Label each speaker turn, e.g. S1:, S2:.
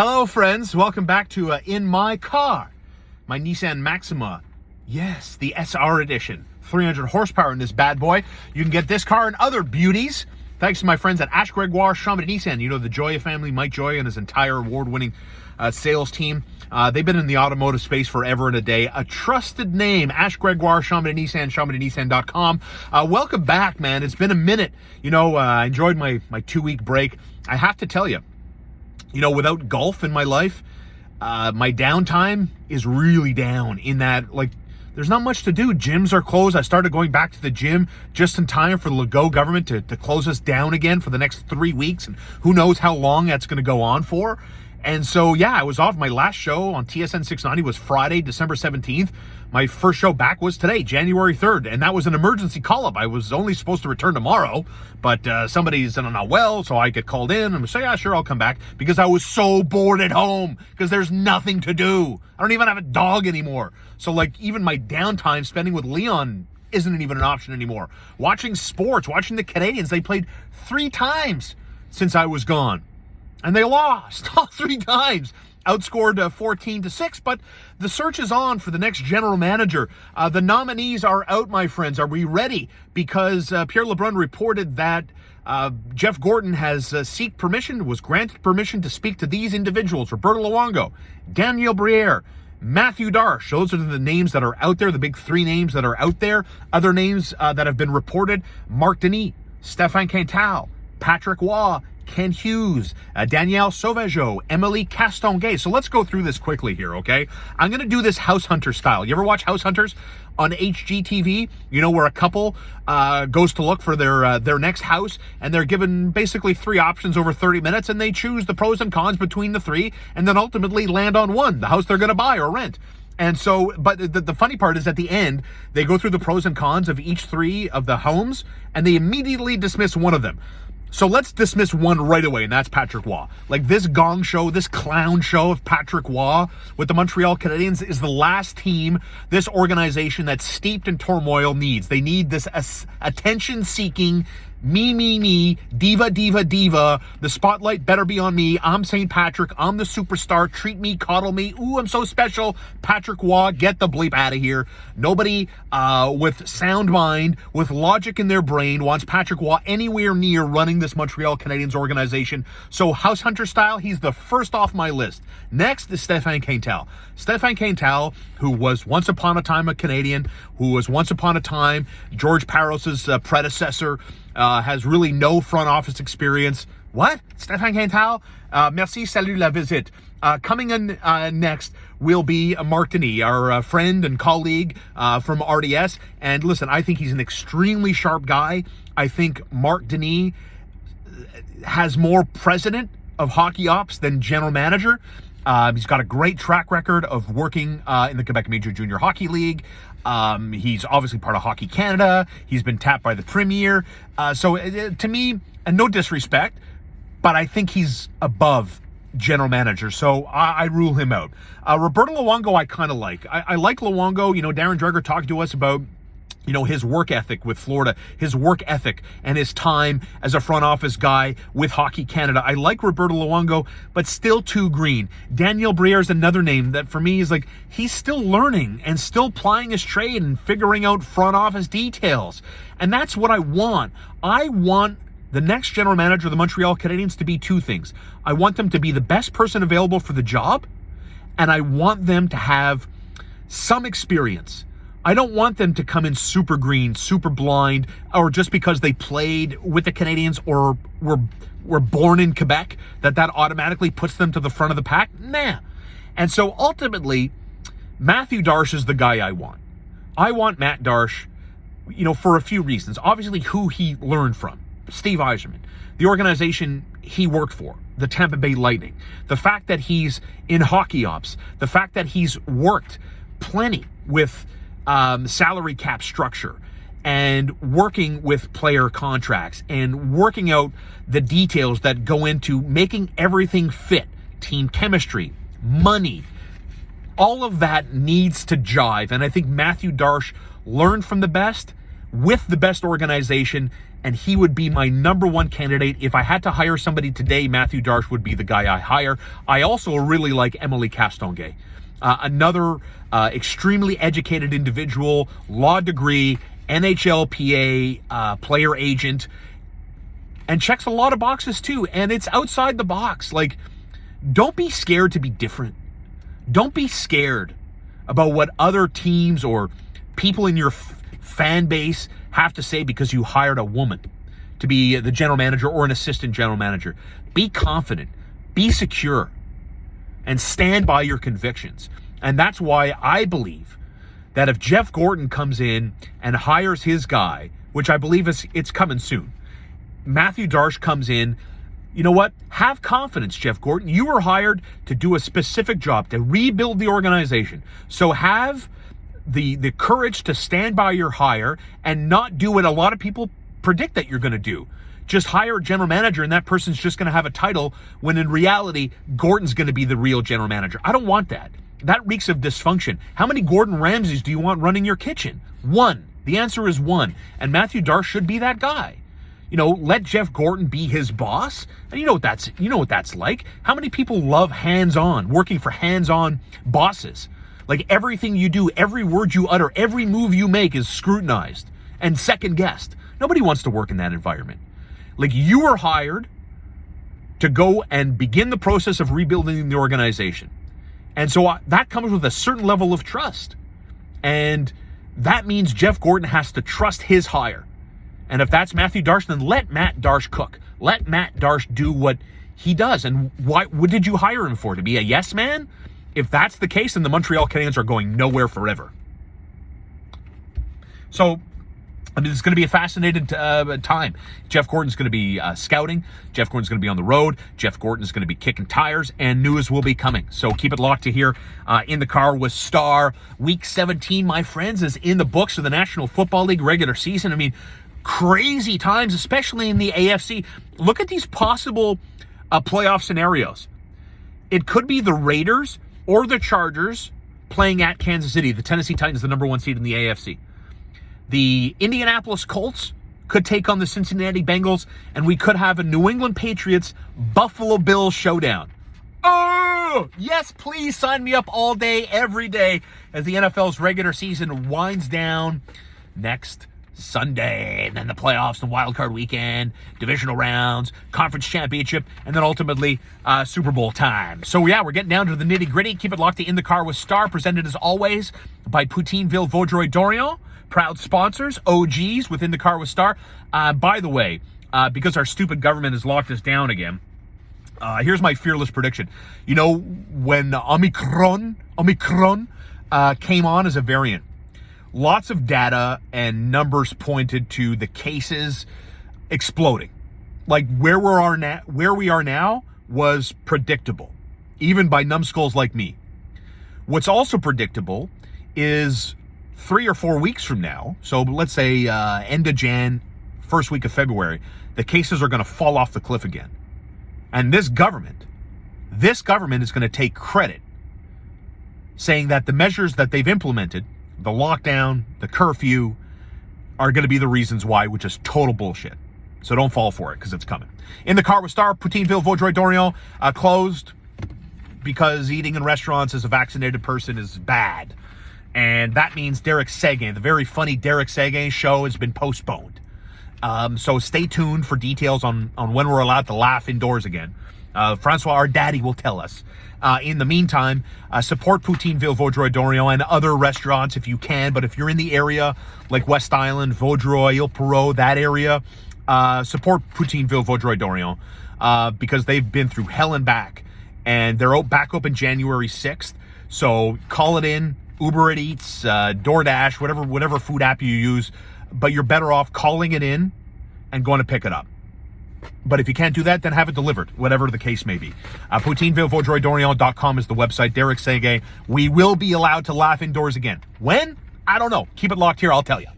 S1: Hello, friends. Welcome back to In My Car, my Nissan Maxima. Yes, the SR edition. 300 horsepower in this bad boy. You can get this car and other beauties thanks to my friends at Ash Gregoire Chambly Nissan. You know, the Joya family, Mike Joya and his entire award-winning sales team. They've been in the automotive space forever and a day. A trusted name, Ash Gregoire Chambly Nissan, ChamblyNissan.com. Welcome back, man. It's been a minute. You know, I enjoyed my 2-week break. I have to tell you, without golf in my life, my downtime is really down in that, like, there's not much to do. Gyms are closed. I started going back to the gym just in time for the Legault government to close us down again for the next 3 weeks. And who knows how long that's going to go on for. And so, yeah, I was off. My last show on TSN 690 was Friday, December 17th. My first show back was today, January 3rd. And that was an emergency call-up. I was only supposed to return tomorrow, but somebody's not well, so I get called in and say, yeah, sure, I'll come back. Because I was so bored at home because there's nothing to do. I don't even have a dog anymore. So, like, even my downtime spending with Leon isn't even an option anymore. Watching sports, watching the Canadiens, they played 3 times since I was gone. And they lost all 3 times. Outscored 14-6, but the search is on for the next general manager. The nominees are out, my friends. Are we ready? Because Pierre LeBrun reported that Jeff Gordon has was granted permission to speak to these individuals: Roberto Luongo, Daniel Briere, Matthew Darche. Those are the names that are out there, the big 3 names that are out there. Other names that have been reported: Marc Denis, Stéphane Quintal, Patrick Waugh, Ken Hughes, Danielle Sauvageau, Emily Castonguay. So let's go through this quickly here, okay? I'm going to do this House Hunter style. You ever watch House Hunters on HGTV? You know, where a couple goes to look for their next house, and they're given basically 3 options over 30 minutes, and they choose the pros and cons between the 3, and then ultimately land on one, the house they're going to buy or rent. And so, but the funny part is at the end, they go through the pros and cons of each 3 of the homes, and they immediately dismiss one of them. So let's dismiss one right away, and that's Patrick Waugh. Like, this gong show, this clown show of Patrick Waugh with the Montreal Canadiens is the last team this organization that's steeped in turmoil needs. They need this attention-seeking, me, diva, the spotlight better be on me, I'm St. Patrick, I'm the superstar, treat me, coddle me, ooh, I'm so special. Patrick Waugh, get the bleep out of here. Nobody with sound mind, with logic in their brain, wants Patrick Waugh anywhere near running this Montreal Canadiens organization. So House Hunter style, he's the first off my list. Next is Stéphane Quintal. Stéphane Quintal, who was once upon a time a Canadian, who was once upon a time George Paros's predecessor, has really no front office experience. What? Stéphane Quintal? Merci, salut, la visite. Coming in next will be Marc Denis, our friend and colleague from RDS. And listen, I think he's an extremely sharp guy. I think Marc Denis has more president of hockey ops than general manager. He's got a great track record of working in the Quebec Major Junior Hockey League. He's obviously part of Hockey Canada. He's been tapped by the Premier. So to me, and no disrespect, but I think he's above general manager. So I rule him out. Roberto Luongo I kind of like. I like Luongo. Darren Dreger talked to us about his work ethic with Florida, his work ethic and his time as a front office guy with Hockey Canada. I like Roberto Luongo, but still too green. Daniel Briere is another name that for me is like, he's still learning and still plying his trade and figuring out front office details. And that's what I want. I want the next general manager of the Montreal Canadiens to be 2 things. I want them to be the best person available for the job, and I want them to have some experience. I don't want them to come in super green, super blind, or just because they played with the Canadiens or were born in Quebec, that automatically puts them to the front of the pack. Nah. And so ultimately, Matthew Darche is the guy I want. I want Matt Darche, for a few reasons. Obviously, who he learned from. Steve Yzerman, the organization he worked for, the Tampa Bay Lightning, the fact that he's in hockey ops, the fact that he's worked plenty with salary cap structure and working with player contracts and working out the details that go into making everything fit, team chemistry, money, all of that needs to jive. And I think Matthew Darche learned from the best with the best organization, and he would be my number one candidate. If I had to hire somebody today, Matthew Darche would be the guy I hire. I also really like Emily Castonguay, another extremely educated individual, law degree, NHLPA player agent, and checks a lot of boxes too. And it's outside the box. Like, don't be scared to be different. Don't be scared about what other teams or people in your fan base have to say because you hired a woman to be the general manager or an assistant general manager. Be confident, be secure, and stand by your convictions. And that's why I believe that if Jeff Gorton comes in and hires his guy, which I believe it's coming soon, Matthew Darche comes in, you know what? Have confidence, Jeff Gorton. You were hired to do a specific job, to rebuild the organization. So have the courage to stand by your hire and not do what a lot of people predict that you're going to do. Just hire a general manager and that person's just going to have a title when in reality, Gorton's going to be the real general manager. I don't want that. That reeks of dysfunction. How many Gordon Ramsays do you want running your kitchen? One. The answer is one. And Matthew Darche should be that guy. You know, let Jeff Gorton be his boss. And you know what that's like. How many people love hands-on, working for hands-on bosses? Like everything you do, every word you utter, every move you make is scrutinized and second-guessed. Nobody wants to work in that environment. Like, you were hired to go and begin the process of rebuilding the organization. And so that comes with a certain level of trust. And that means Jeff Gorton has to trust his hire. And if that's Matthew Darche, then let Matt Darche cook. Let Matt Darche do what he does. And what did you hire him for? To be a yes man? If that's the case, then the Montreal Canadiens are going nowhere forever. So, I mean, it's going to be a fascinating time. Jeff Gorton's going to be scouting. Jeff Gorton's going to be on the road. Jeff Gorton's going to be kicking tires, and news will be coming. So keep it locked to here in the car with Star. Week 17, my friends, is in the books of the National Football League regular season. I mean, crazy times, especially in the AFC. Look at these possible playoff scenarios. It could be the Raiders or the Chargers playing at Kansas City. The Tennessee Titans, the number one seed in the AFC. The Indianapolis Colts could take on the Cincinnati Bengals, and we could have a New England Patriots Buffalo Bills showdown. Oh, yes, please sign me up all day, every day, as the NFL's regular season winds down next Sunday, and then the playoffs and wild card weekend, divisional rounds, conference championship, and then ultimately Super Bowl time. So yeah, we're getting down to the nitty gritty. Keep it locked to In the Car with Star, presented as always by Poutineville Vaudreuil Dorion. Proud sponsors, OGs within the Car with Star. By the way, because our stupid government has locked us down again, here's my fearless prediction. You know, when Omicron came on as a variant, lots of data and numbers pointed to the cases exploding. Like where we are now was predictable, even by numbskulls like me. What's also predictable is 3 or 4 weeks from now, so let's say end of Jan, first week of February, the cases are going to fall off the cliff again. And this government is going to take credit, saying that the measures that they've implemented, the lockdown, the curfew, are going to be the reasons why, which is total bullshit. So don't fall for it, because it's coming. In the Car with Star, Poutineville Vaudreuil Dorion, closed because eating in restaurants as a vaccinated person is bad. And that means Derek Seguin, the very funny Derek Seguin show, has been postponed. So stay tuned for details on when we're allowed to laugh indoors again. Francois, our daddy, will tell us. In the meantime, support Poutineville Vaudreuil Dorion and other restaurants if you can. But if you're in the area, like West Island, Vaudreuil, Ile Perrot, that area, support Poutineville Vaudreuil Dorion because they've been through hell and back. And they're back open January 6th. So call it in. Uber Eats, DoorDash, whatever food app you use, but you're better off calling it in and going to pick it up. But if you can't do that, then have it delivered, whatever the case may be. PoutinevilleVaudreuilDorion.com is the website. Derek Seguin, we will be allowed to laugh indoors again. When? I don't know. Keep it locked here. I'll tell you.